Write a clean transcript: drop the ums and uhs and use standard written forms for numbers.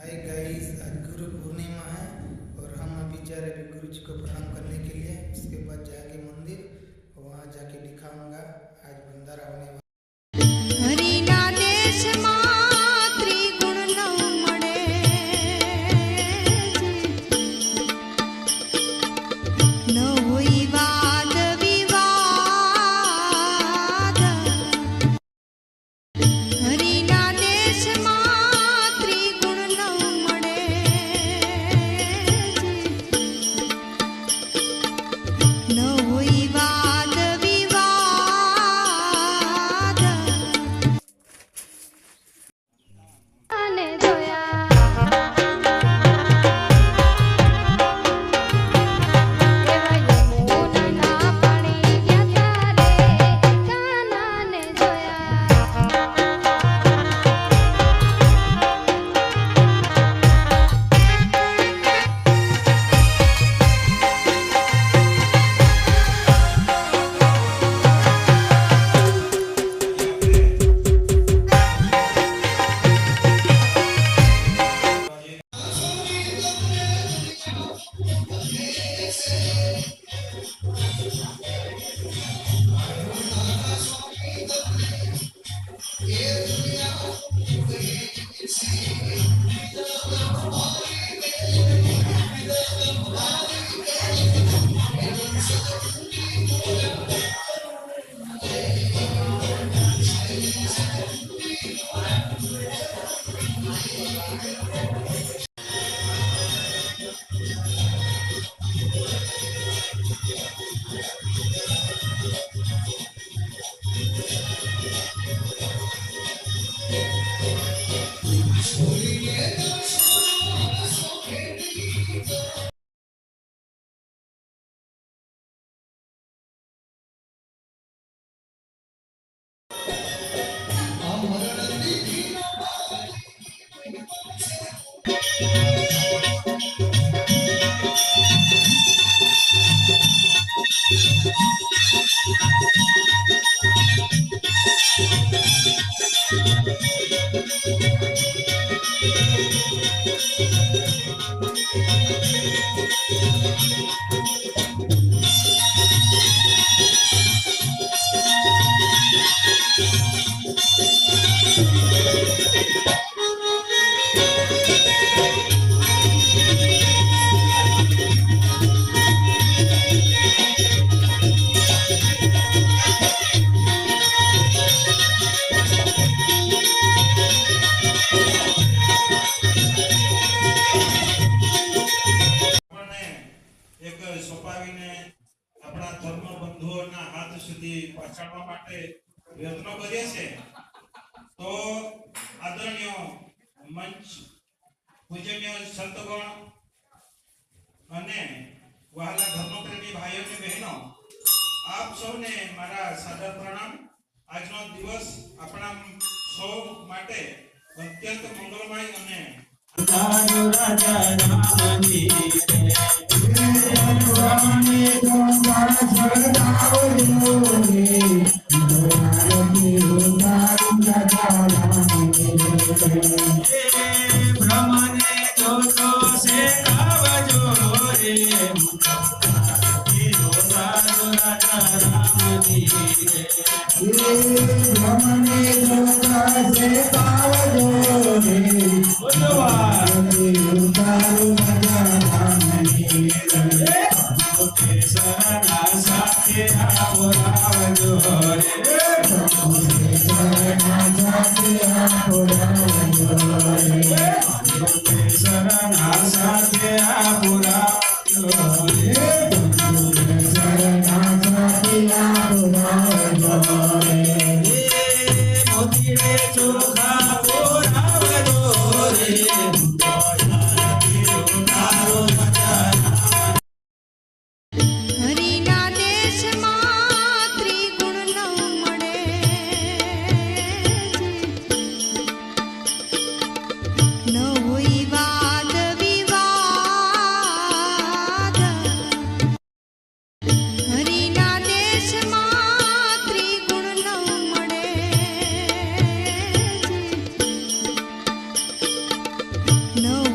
Hi guys, आज गुरु पूर्णिमा है और हम अभी जा रहे हैं गुरु जी को प्रणाम करने के लिए। उसके बाद जाएंगे मंदिर, वहाँ जाके दिखाऊंगा। आज भंडारा होने वाला। આપણા ધર્મ બંધુઓના હાથ સુધી પહોંચાડવા માટે પ્રયત્નો કરીએ છે। તો આદરણીય મંચ પૂજનીય સંતગણ અને વહાલા ધર્મપ્રેમી ભાઈઓ અને બહેનો, આપ સૌને મારા સાદર પ્રણામ। આજનો દિવસ આપણા સૌ માટે અત્યંત મંગળમય અને રાજા રામજી નવ